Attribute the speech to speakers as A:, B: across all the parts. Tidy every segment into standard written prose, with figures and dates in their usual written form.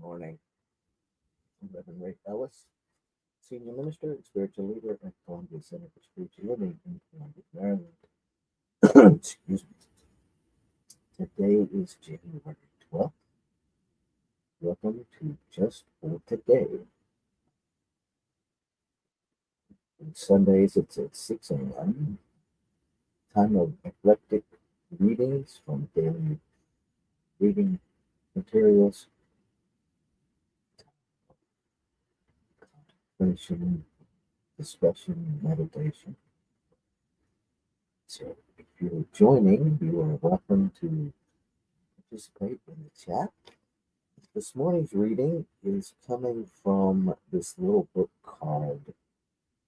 A: Morning. I'm Reverend Ray Ellis, Senior Minister and Spiritual Leader at Columbia Center for Spiritual Living in Columbia, Maryland. Excuse me. Today is January 12th. Welcome to Just for Today. On Sundays, it's at 6 a.m. Time of eclectic readings from daily reading materials, contemplation, discussion, meditation. So if you're joining, you are welcome to participate in the chat. This morning's reading is coming from this little book called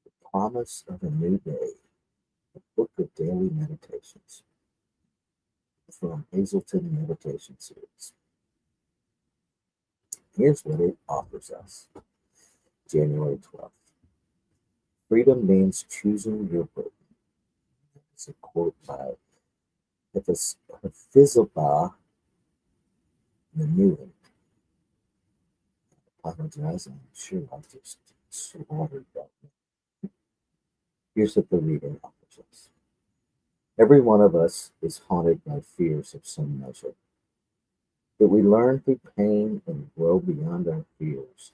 A: The Promise of a New Day, a book of daily meditations from Hazelton Meditation Series. Here's what it offers us. January 12th. Freedom means choosing your burden. It's a quote by Hephzibah Menuhin. I apologize, I'm sure I just slaughtered that. Here's what the reading offers us. Every one of us is haunted by fears of some measure. That we learn through pain and grow beyond our fears,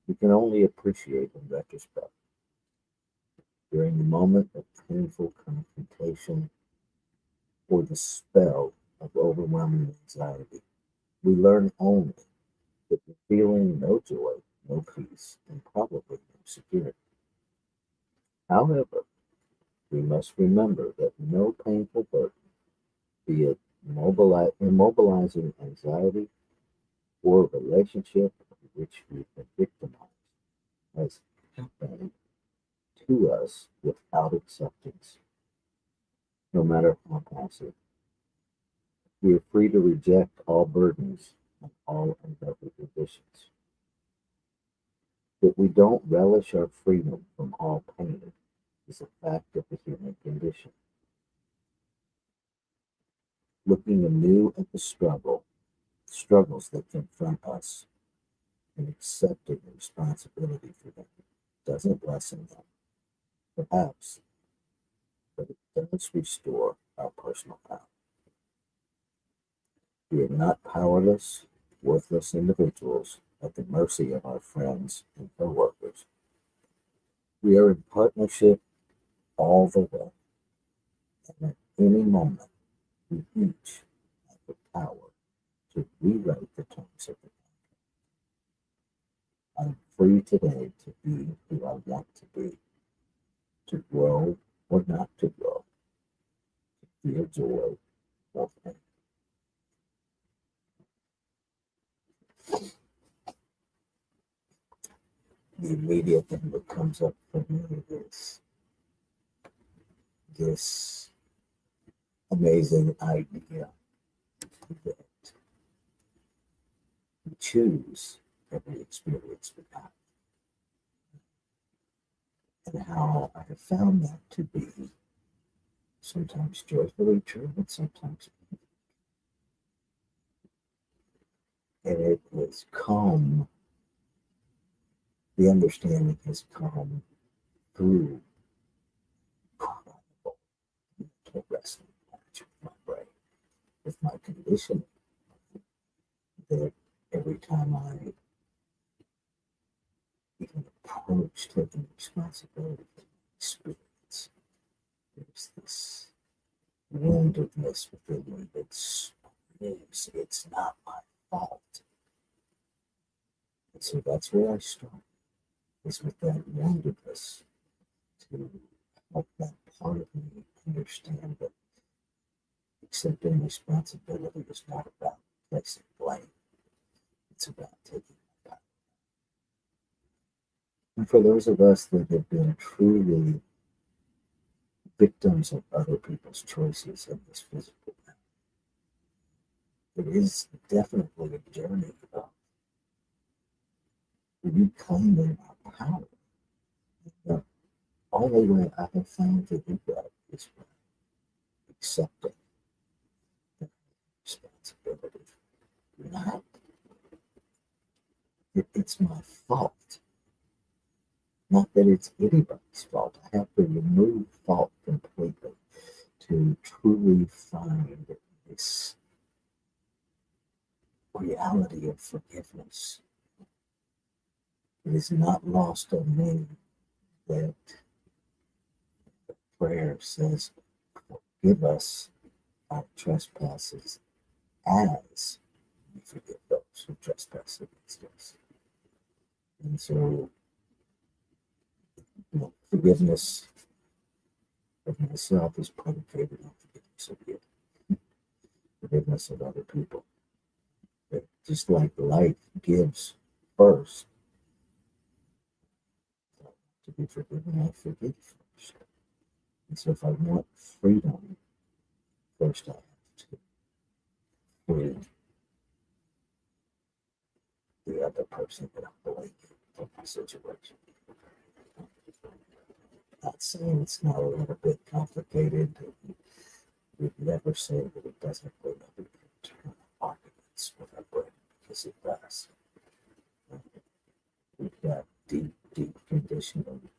A: we can only appreciate in retrospect. During the moment of painful confrontation or the spell of overwhelming anxiety, we learn only that we're feeling no joy, no peace, and probably no security. However, we must remember that no painful burden, be it immobilizing anxiety or a relationship in which we've been victimized, has happened to us without acceptance, no matter how passive. We are free to reject all burdens and all unhealthy conditions. That we don't relish our freedom from all pain is a fact of the human condition. Looking anew at the struggles that confront us, and accepting the responsibility for them doesn't lessen them, perhaps, but it does restore our personal power. We are not powerless, worthless individuals at the mercy of our friends and co-workers. We are in partnership all the way, and at any moment, we each have the power to rewrite the terms of the contract. I'm free today to be who I want to be, to grow or not to grow, to feel joy or pain. The immediate thing that comes up for me is this amazing idea that we choose every experience we have, and how I have found that to be sometimes joyfully true, but sometimes, and it has come, the understanding has come through incredible mental wrestling match with my brain, with my conditioning, that every time I even approach taking responsibility for my experience, there's this woundedness within me that screams, it's not my fault. And so that's where I start, is with that woundedness, to help that part of me understand that accepting responsibility is not about placing blame. It's about taking power. And for those of us that have been truly victims of other people's choices in this physical realm, it is definitely a journey of reclaiming our power. The only way I have found to do that is by accepting the responsibility, not It's my fault. Not that it's anybody's fault. I have to remove fault completely to truly find this reality of forgiveness. It is not lost on me that prayer says, forgive us our trespasses as we forgive those who trespass against us. And so, forgiveness of myself is predicated on forgiveness of you, forgiveness of other people. But just like life gives first, to be forgiven, I forgive first. And so if I want freedom, first I have to free the other person that I'm blaming for my situation. Not saying it's not a little bit complicated. We'd never say that it doesn't bring up internal arguments with our brain, because it does. We've got deep conditioning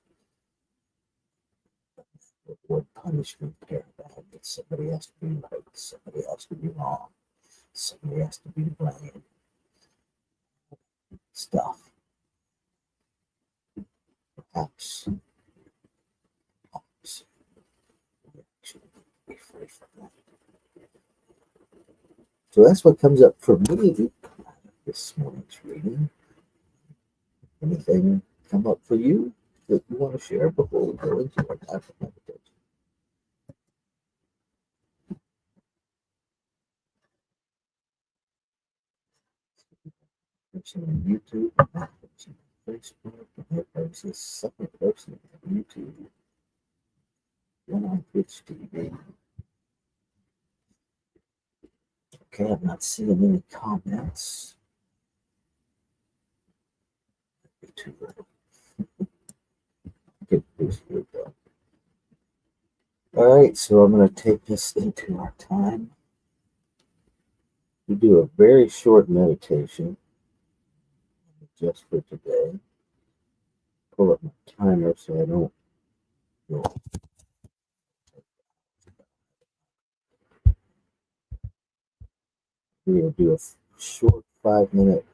A: with punishment paradigm that somebody has to be right, somebody has to be wrong, somebody has to be blamed. Stuff. Perhaps we actually be free from that. So that's what comes up for me this morning's reading. Anything come up for you that you want to share before we go into our time of meditation? Person on YouTube, person on Facebook, another person, second person on YouTube, one on Twitch TV. Okay, I'm not seeing any comments. Too early. Get this good though. All right, so I'm going to take this into our time. We do a very short meditation just for today. Pull up my timer so I don't go. We're going to do a short 5-minute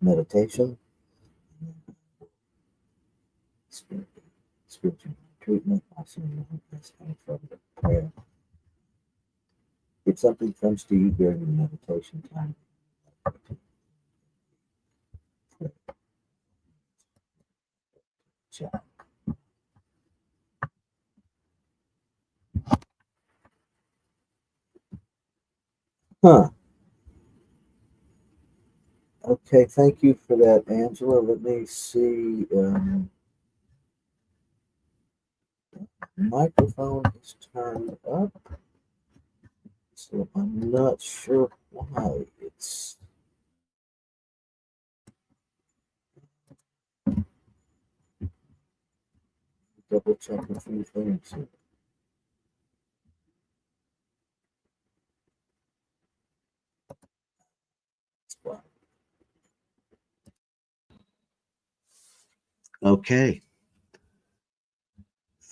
A: meditation. Spiritual treatment, also known as affirmative prayer. If something comes to you during the meditation time, chat. Huh. Okay, thank you for that, Angela. Let me see. Microphone is turned up, so I'm not sure why it's. Double check a few things. Okay.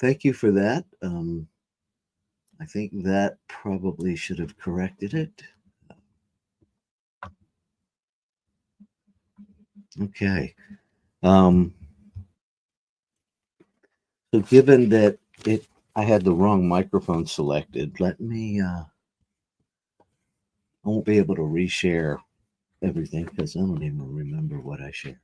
A: Thank you for that. I think that probably should have corrected it. Okay. So given that I had the wrong microphone selected, let me, I won't be able to reshare everything because I don't even remember what I shared.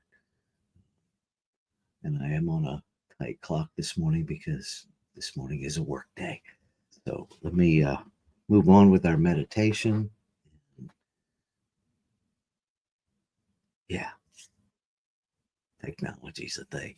A: And I am on a tight clock this morning because this morning is a work day. So let me move on with our meditation. Yeah, technology's a thing.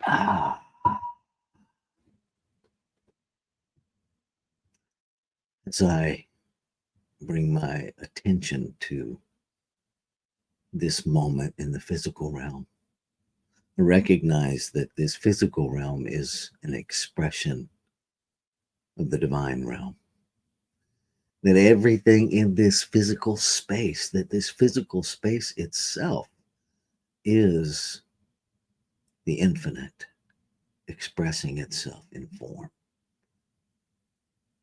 A: Ah. As I bring my attention to this moment in the physical realm, I recognize that this physical realm is an expression of the divine realm. That everything in this physical space, that this physical space itself is the infinite expressing itself in form,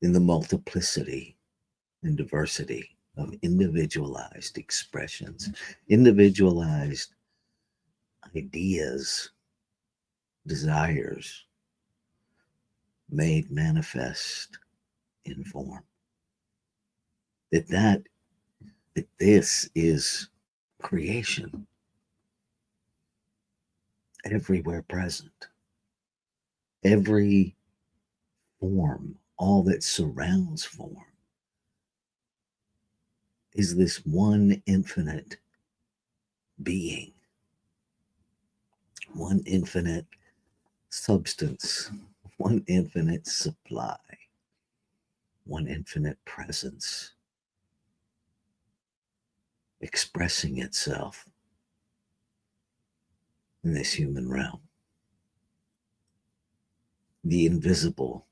A: in the multiplicity and diversity of individualized expressions, individualized ideas, desires made manifest in form. That this is creation everywhere present. Every form, all that surrounds form, is this one infinite being, one infinite substance, one infinite supply, one infinite presence expressing itself in this human realm. The invisible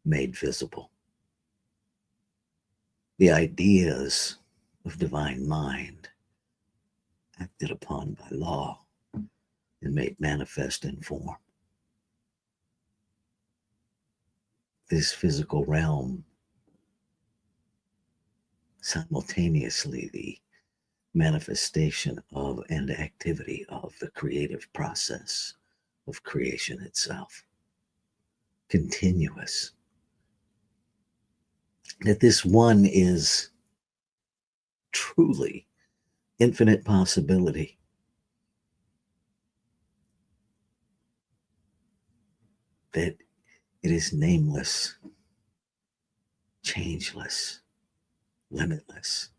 A: made visible. The ideas of divine mind acted upon by law and made manifest in form. This physical realm, simultaneously the manifestation of and activity of the creative process of creation itself. Continuous. That this one is truly infinite possibility. That it is nameless, changeless, limitless.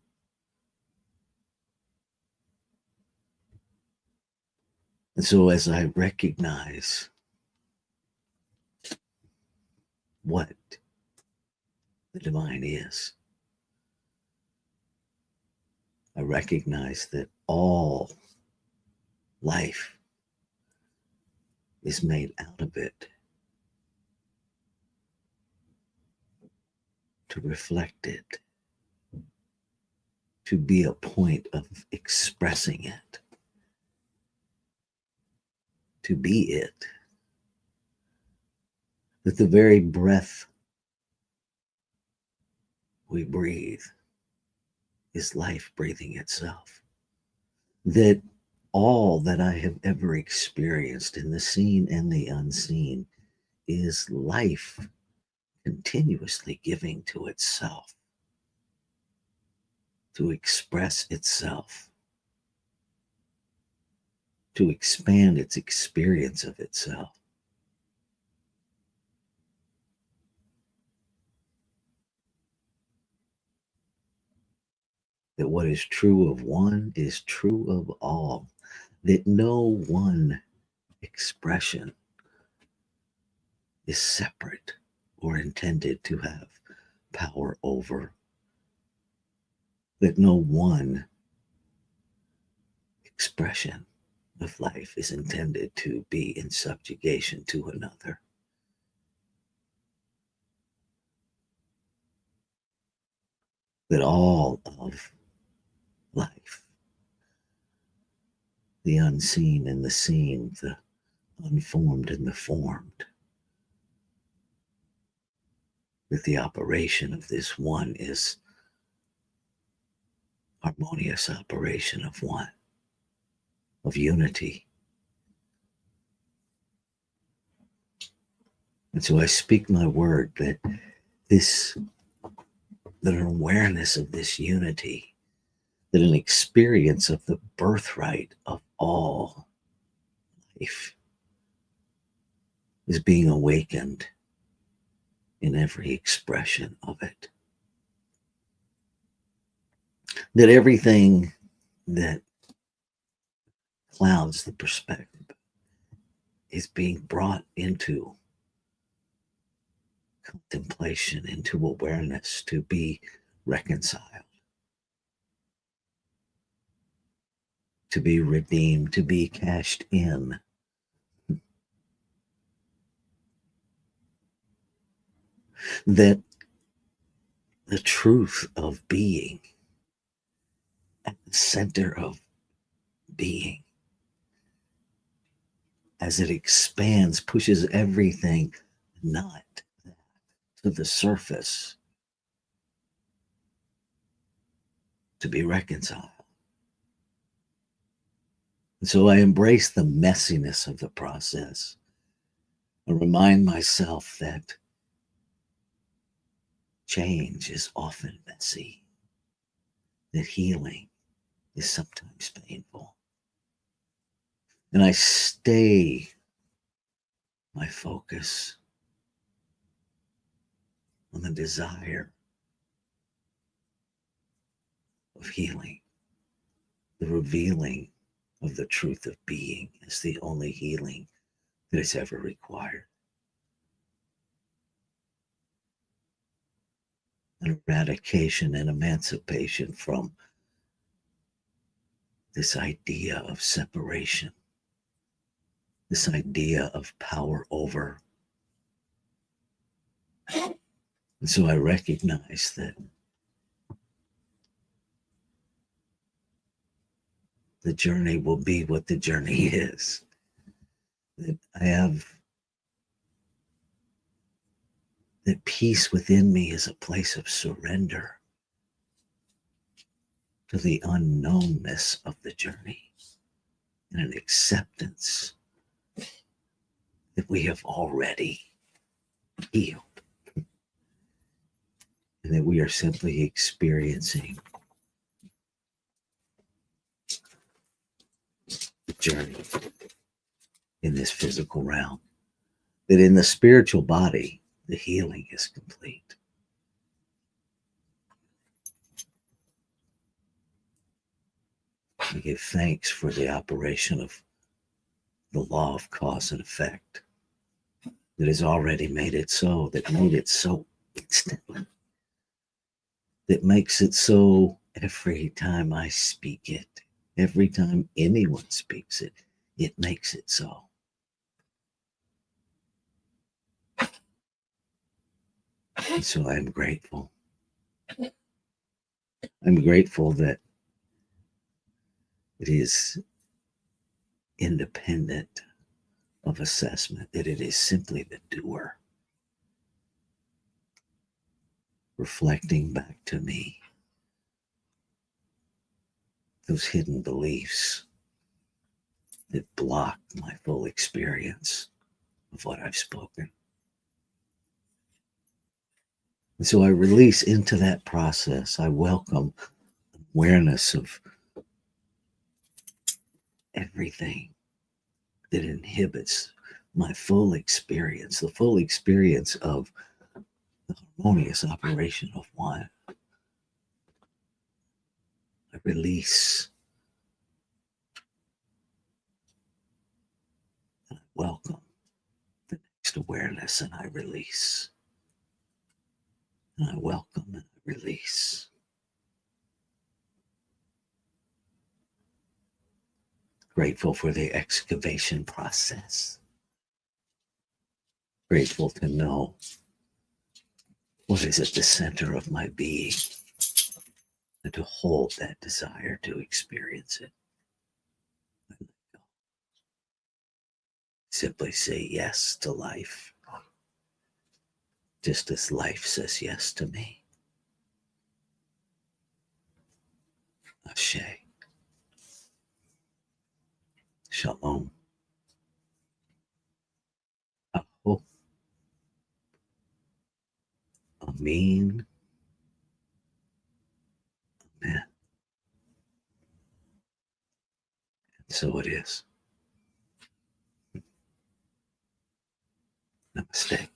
A: And so, as I recognize what the divine is, I recognize that all life is made out of it to reflect it, to be a point of expressing it, to be it. That the very breath we breathe is life breathing itself. That all that I have ever experienced in the seen and the unseen is life continuously giving to itself, to express itself, to expand its experience of itself. That what is true of one is true of all, that no one expression is separate or intended to have power over, that no one expression of life is intended to be in subjugation to another. That all of life, the unseen and the seen, the unformed and the formed, that the operation of this one is harmonious operation of one, of unity. And so I speak my word that this, that an awareness of this unity, that an experience of the birthright of all life is being awakened in every expression of it. That everything that clouds the perspective, is being brought into contemplation, into awareness, to be reconciled, to be redeemed, to be cashed in. That the truth of being, at the center of being, as it expands, pushes everything not that to the surface to be reconciled. And so I embrace the messiness of the process. I remind myself that change is often messy, that healing is sometimes painful. And I stay my focus on the desire of healing, the revealing of the truth of being as the only healing that is ever required. An eradication and emancipation from this idea of separation, this idea of power over. And so I recognize that the journey will be what the journey is. That I have, that peace within me is a place of surrender to the unknownness of the journey and an acceptance that we have already healed and that we are simply experiencing the journey in this physical realm. That in the spiritual body, the healing is complete. We give thanks for the operation of the law of cause and effect that has already made it so, that made it so instantly, that makes it so every time I speak it, every time anyone speaks it, it makes it so. And so I'm grateful. I'm grateful that it is independent of assessment, that it is simply the doer reflecting back to me those hidden beliefs that block my full experience of what I've spoken. And so I release into that process. I welcome awareness of everything that inhibits my full experience, the full experience of the harmonious operation of one. I release and I welcome the next awareness, and I release. And I welcome and I release. Grateful for the excavation process. Grateful to know what is at the center of my being and to hold that desire to experience it. Simply say yes to life, just as life says yes to me. Ashe. Shalom. Aho. Amen. Amen. And so it is. Namaste.